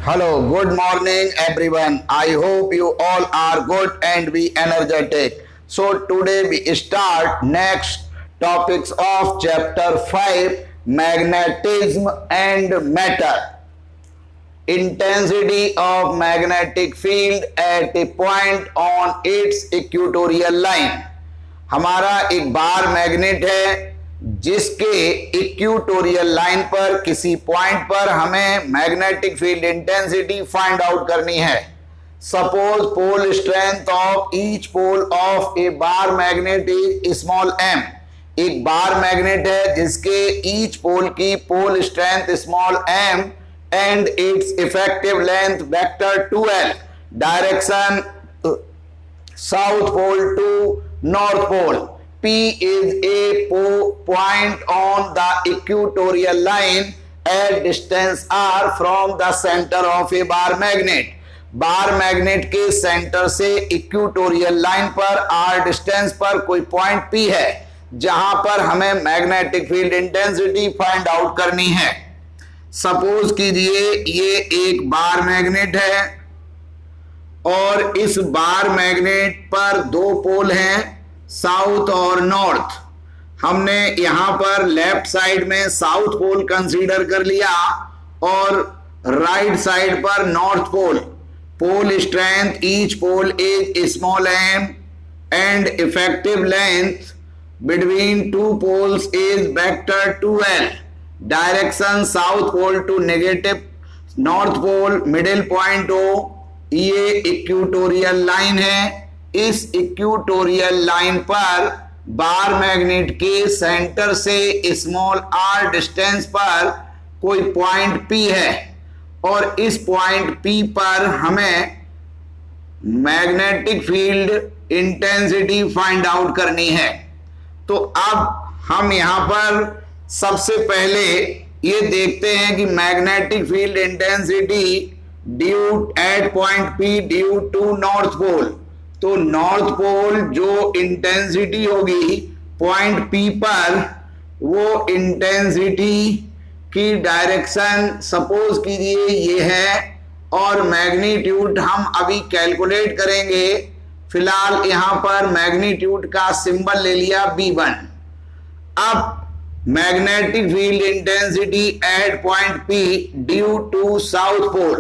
Hello, good morning everyone. I hope you all are good and be energetic. So today we start next topics of chapter 5, magnetism and matter. Intensity of magnetic field at a point on its equatorial line. हमारा एक bar magnet है जिसके equatorial line पर किसी point पर हमें magnetic field intensity find out करनी है. Suppose pole strength of each pole of a bar magnet is small m. एक बार मैग्नेट है जिसके ईच पोल की pole strength small m and its effective length vector 2l. Direction south pole to North Pole. P is a point on the equatorial line at distance r from the center of a bar magnet. Bar magnet के centre से equatorial line पर r distance पर कोई point P है जहां पर हमें magnetic field intensity find out करनी है. सपोज कीजिए ये एक बार मैग्नेट है और इस बार मैग्नेट पर दो पोल हैं, साउथ और नॉर्थ. हमने यहां पर लेफ्ट साइड में साउथ पोल कंसीडर कर लिया और राइट साइड पर north pole. Pole strength each pole is small m and effective length between two poles is vector 2l. Direction south pole to negative north pole, middle point O. ये equatorial line है. इस equatorial line पर bar magnet के centre से small r distance पर कोई point P है और इस पॉइंट P पर हमें magnetic field intensity find out करनी है. तो अब हम यहां पर सबसे पहले ये देखते हैं कि magnetic field intensity due at point P due to north pole. तो नॉर्थ पोल जो इंटेंसिटी होगी पॉइंट P पर, वो इंटेंसिटी की डायरेक्शन सपोज कीजिए ये है और मैग्नीट्यूड हम अभी कैलकुलेट करेंगे. फिलहाल यहां पर मैग्नीट्यूड का सिंबल ले लिया B1. अब magnetic field intensity at point P due to south pole.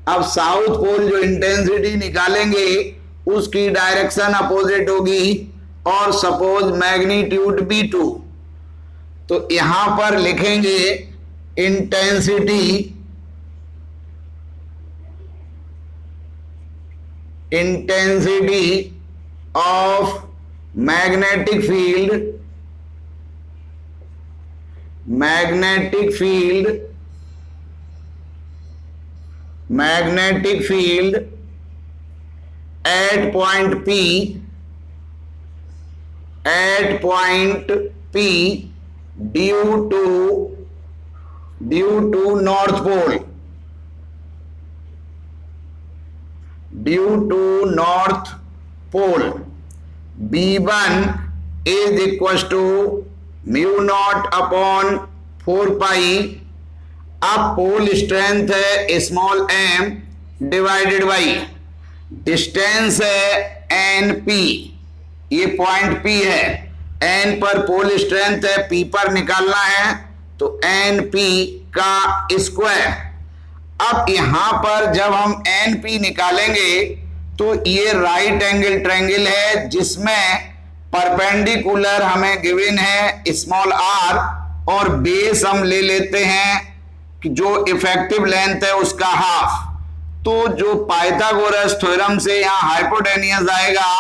अब साउथ पोल जो इंटेंसिटी निकालेंगे उसकी डायरेक्शन अपोजिट होगी और सपोज मैग्नीट्यूड B2. तो यहां पर लिखेंगे intensity of magnetic field at point P due to north pole. B1 is equals to mu naught upon 4 pi. अब पोल स्ट्रेंथ है small m divided by distance है NP. ये पॉइंट P है, N पर पोल स्ट्रेंथ है, P पर निकालना है तो NP का स्क्वायर. अब यहां पर जब हम NP निकालेंगे तो ये राइट एंगल ट्रायंगल है जिसमें परपेंडिकुलर हमें गिवन है स्मॉल r और बेस हम ले लेते हैं कि जो इफेक्टिव लेंथ है उसका हाफ. तो जो पाइथागोरस थ्योरम से यहां हाइपोटेनियस आएगा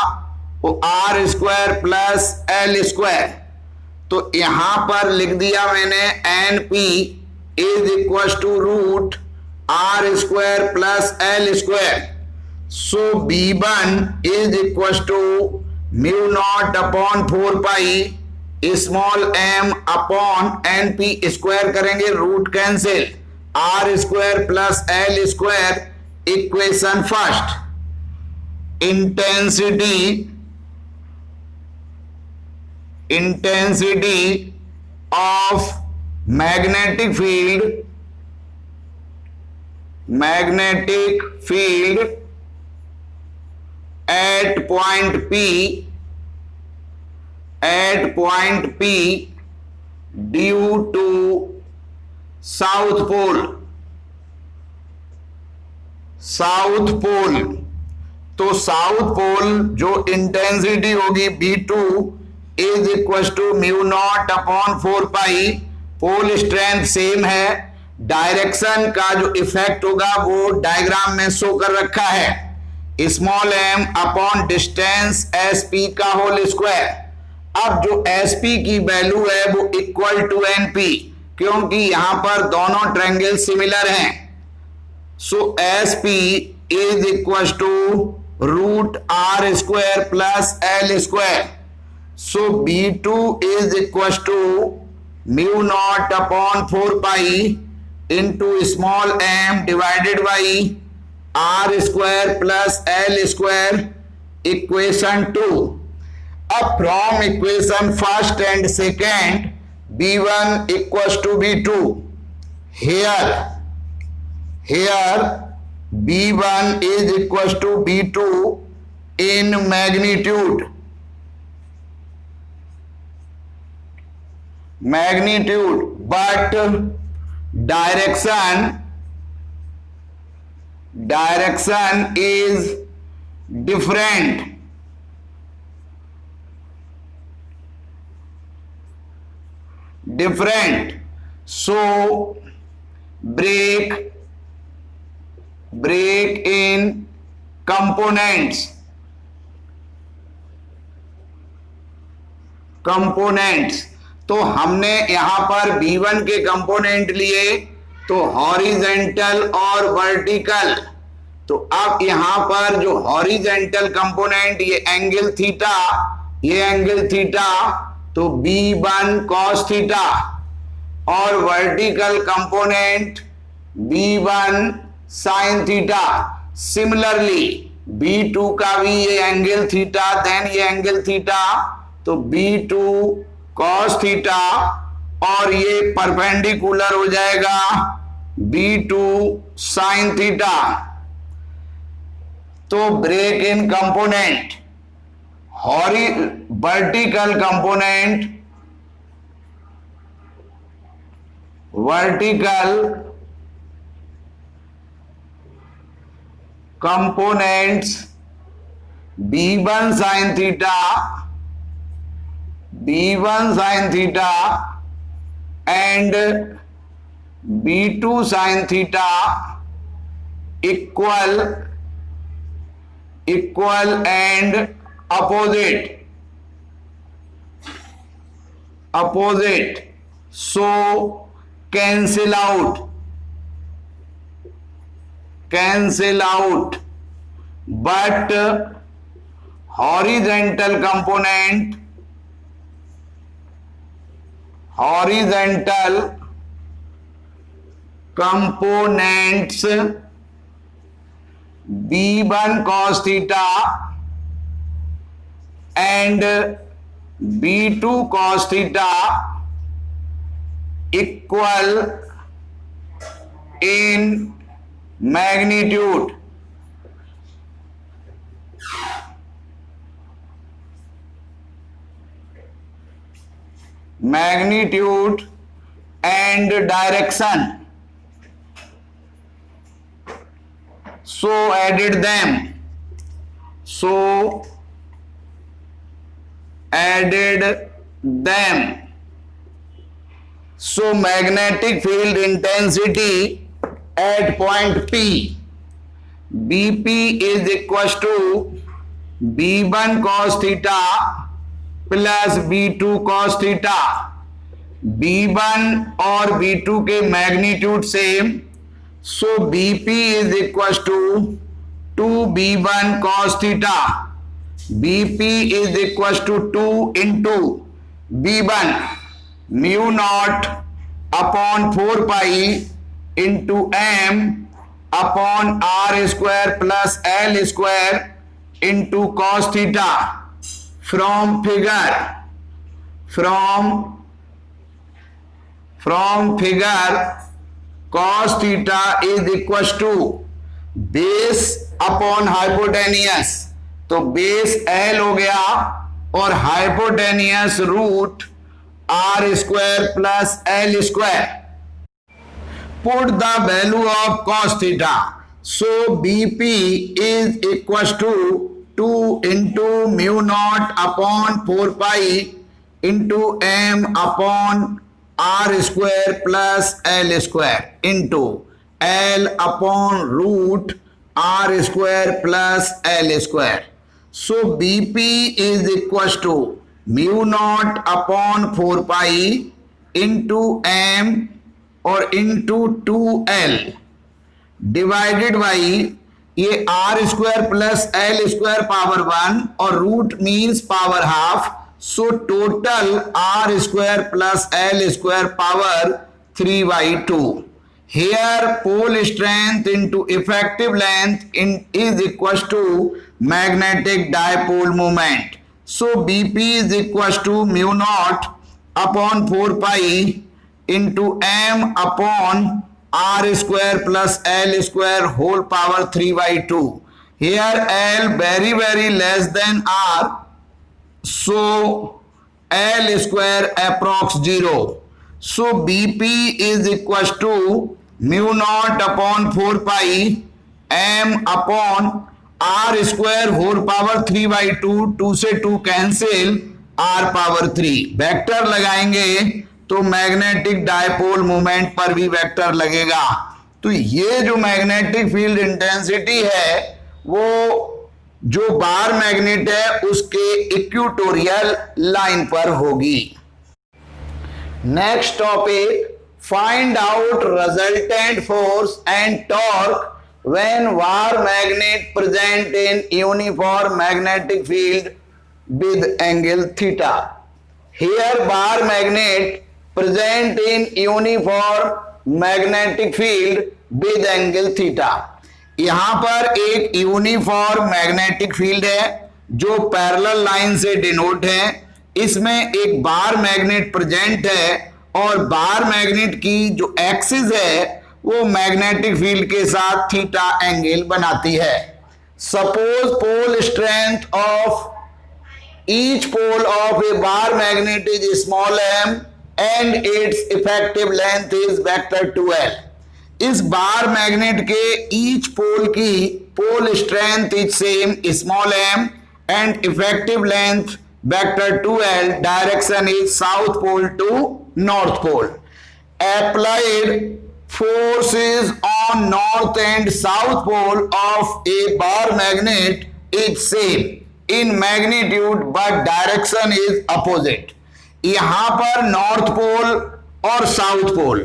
वो r square plus l square. तो यहां पर लिख दिया मैंने NP is equal to root r square plus l square. So B1 is equal to mu naught upon 4 pi small m upon NP square करेंगे, root cancel, r square plus l square. Equation first, intensity of magnetic magnetic field at point P due to south pole. तो south pole जो intensity होगी B2 is equal to mu naught upon 4 pi. Pole strength same है. Direction का जो effect होगा वो diagram में show कर रखा है. Small m upon distance SP का होल स्क्वायर. अब जो SP की वैल्यू है वो इक्वल टू NP, क्योंकि यहां पर दोनों ट्रायंगल सिमिलर हैं. So SP is equal to root R square plus L square. So B2 is equal to mu naught upon 4 pi into small m divided by R square plus L square. Equation 2. अब from equation first and second B1 equal to B2. Here B1 is equals to B2 in magnitude, but direction is different. So break in components. तो हमने यहां पर B1 के component लिए तो horizontal और vertical. तो अब यहां पर जो हॉरिजेंटल कंपोनेंट ये एंगल थीटा, तो B1 cos थीटा, और vertical component B1 sine theta. Similarly B2 का भी ये एंगल थीटा, देन ये एंगल थीटा, तो B2 cos थीटा, और ये परपेंडिकुलर हो जाएगा B2 साइन थीटा. तो break in component, vertical components B1 sin theta and B2 sin theta equal and opposite. So cancel out, but horizontal components B1 cos theta and B2 cos theta equal in magnitude. And direction. So added them. So magnetic field intensity at point P, BP is equals to B1 cos theta plus B2 cos theta. B1 और B2 के magnitude same, so BP is equal to 2B1 cos theta. BP is equal to 2 into B1 mu naught upon 4 pi into M upon R square plus L square into cos theta. From figure cos theta is equal to base upon hypotenuse, तो base L हो गया और hypotenuse root R square plus L square. Put the value of cos theta. So BP is equals to 2 into mu naught upon 4 pi into m upon R square plus L square into L upon root R square plus L square. So BP is equals to mu naught upon 4 pi into m और into 2L divided by ये R square plus L square power 1 और root means power half, so total R square plus L square power 3/2. Here pole strength into effective length is equals to magnetic dipole moment. So BP is equals to mu naught upon 4 pi into m upon R square plus L square whole power 3/2. Here L very less than R, so L square approx 0. So BP is equals to mu naught upon 4 pi m upon R square whole power 3/2. 2 से 2 cancel, R power 3. Vector लगाएंगे तो magnetic dipole moment पर भी vector लगेगा. तो ये जो magnetic field intensity है वो जो बार मैग्नेट है उसके इक्वेटोरियल लाइन पर होगी. Next topic, find out resultant force and torque when bar magnet present in uniform magnetic field with angle theta. Here bar magnet present in uniform magnetic field with angle theta. यहां पर एक uniform magnetic field है जो parallel line से denote है. इसमें एक bar magnet present है और बार मैग्नेट की जो एक्सिस है वो मैग्नेटिक फील्ड के साथ थीटा एंगल बनाती है. Suppose pole strength of each pole of a bar magnet is small m and its effective length is vector 2L. इस बार मैग्नेट के ईच पोल की pole strength is same small m and effective length vector 2L. Direction is south pole to north pole. Applied forces on north and south pole of a bar magnet is same in magnitude but direction is opposite. यहां पर north पोल और south pole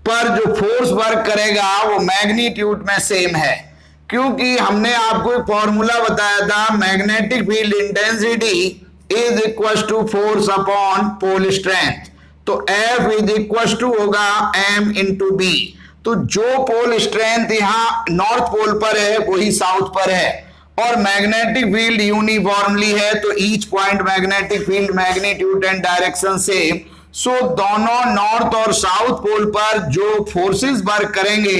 पर जो force work करेगा वो magnitude में same है, क्योंकि हमने आपको एक फॉर्मूला बताया था magnetic field intensity is equal to force upon pole strength. तो F इज इक्वल टू होगा M इंटू B. तो जो पोल स्ट्रेंथ यहां नॉर्थ पोल पर है वही साउथ पर है और मैग्नेटिक फील्ड यूनिफॉर्मली है, तो each point magnetic field magnitude and direction same. So दोनों नॉर्थ और साउथ पोल पर जो फोर्सेस वर्क करेंगे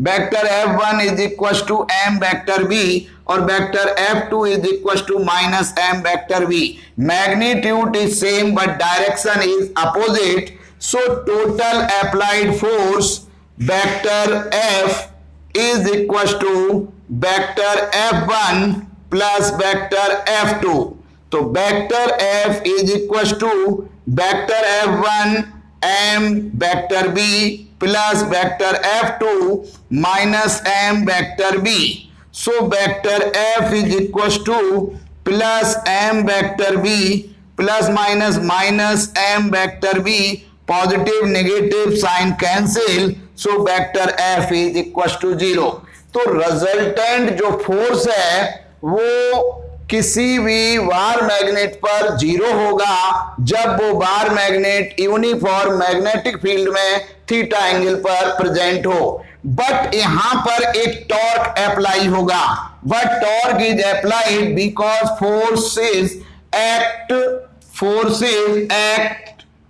vector F1 is equal to M vector B और vector F2 is equal to minus M vector B. Magnitude is same but direction is opposite. So total applied force vector F is equals to vector F1 plus vector F2. तो vector F is equals to vector F1 M vector B plus vector F2 minus M vector B. So vector F is equals to plus M vector B plus minus minus M vector B. Positive negative sign cancel, so vector F is equal to 0. तो resultant जो force है वो किसी भी bar magnet पर 0 होगा जब वो bar magnet uniform magnetic field में थीटा एंगल पर प्रेजेंट हो. बट यहां पर एक टॉर्क अप्लाई होगा. But torque is applied because forces act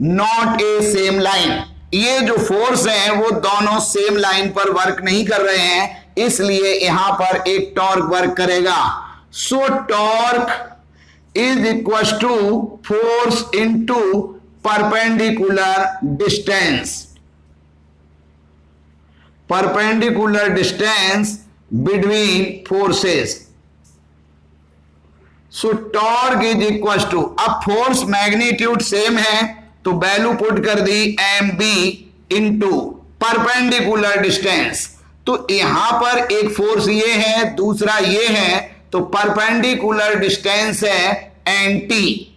not a same line. ये जो फोर्स हैं वो दोनों सेम लाइन पर वर्क नहीं कर रहे हैं, इसलिए यहां पर एक टॉर्क वर्क करेगा। So torque is equal to force into perpendicular distance, perpendicular distance between forces. So torque is equal to, अब फोर्स मैग्नीट्यूड सेम है तो वैल्यू पुट कर दी M B into perpendicular distance. तो यहां पर एक फोर्स ये है, दूसरा ये है, तो परपेंडिकुलर डिस्टेंस है एन टी।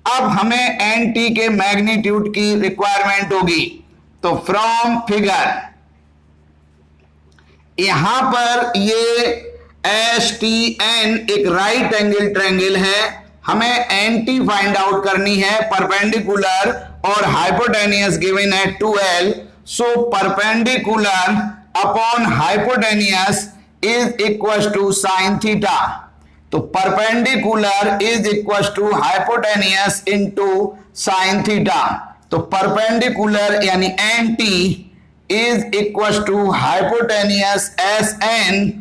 अब हमें एन टी के मैग्नीट्यूड की रिक्वायरमेंट होगी, तो फ्रॉम फिगर यहां पर ये एस टी एन एक राइट एंगल ट्रायंगल है, हमें एन टी फाइंड आउट करनी है, परपेंडिकुलर और हाइपोटेनियस गिवन है 2l। So perpendicular upon hypotenuse is equal to sine theta. तो perpendicular is equal to hypotenuse into sine theta. तो perpendicular यानी N T is equal to hypotenuse S N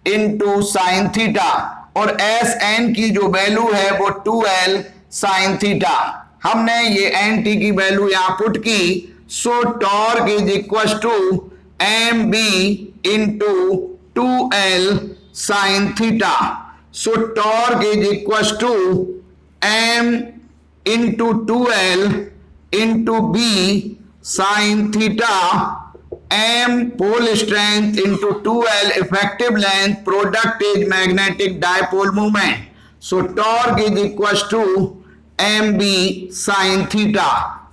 into sine theta, और S N की जो value है वो 2l sine theta. हमने ये एन टी की वैल्यू यहां पुट की। So torque is equal to M B into 2l sine theta. So torque is equal to m into 2l into B sine theta, m pole strength into 2l effective length, product is magnetic dipole moment. So torque is equals to mb sin theta।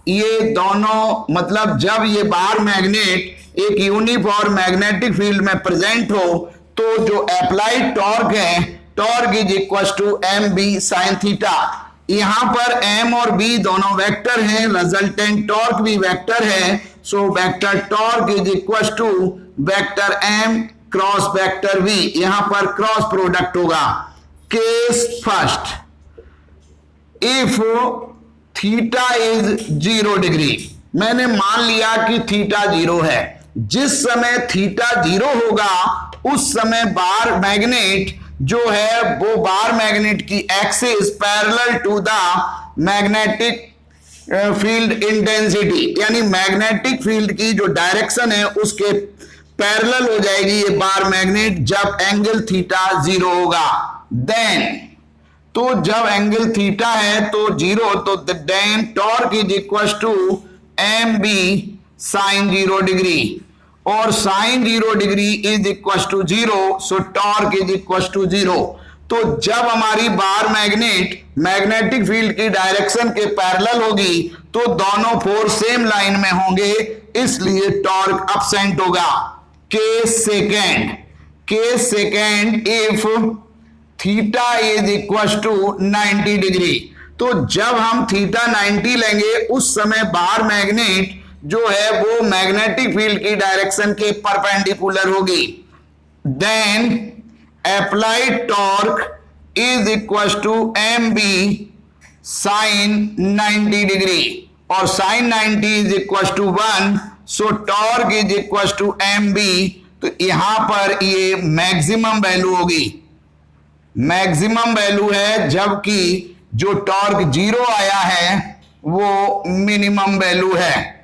ये दोनों मतलब जब ये bar magnet एक uniform magnetic field में present हो तो जो अप्लाइड टॉर्क है, torque is equal to M B sine theta. यहां पर m और b दोनों वेक्टर हैं, रिजल्टेंट टॉर्क भी वेक्टर है। So vector torque is equal to vector m cross vector v, यहां पर क्रॉस प्रोडक्ट होगा। Case first, if theta is 0 degree, मैंने मान लिया कि थीटा 0 है। जिस समय थीटा 0 होगा उस समय बार मैग्नेट जो है वो बार मैग्नेट की axis parallel to the magnetic field intensity, यानी मैग्नेटिक फील्ड की जो डायरेक्शन है उसके पैरेलल हो जाएगी ये बार मैग्नेट जब एंगल थीटा 0 होगा। देन तो जब एंगल थीटा है तो 0, तो then torque is equal to M B sine 0 degree, और sine 0 degree is equal to 0। So torque is equal to 0। तो जब हमारी बार मैग्नेट मैग्नेटिक फील्ड की डायरेक्शन के पैरेलल होगी तो दोनों फोर्स सेम लाइन में होंगे, इसलिए टॉर्क अपसेंट होगा। Case second, if theta is equal to 90 degree, तो जब हम थीटा 90 लेंगे उस समय बार मैग्नेट जो है वो मैग्नेटिक फील्ड की डायरेक्शन के परपेंडिकुलर होगी। Then applied torque is equal to M B sine 90 degree, और sine 90 is equal to 1। So torque is equal to M B. तो यहां पर ये मैक्सिमम वैल्यू होगी, मैक्सिमम वैल्यू है, जबकि जो टॉर्क 0 आया है वो मिनिमम वैल्यू है।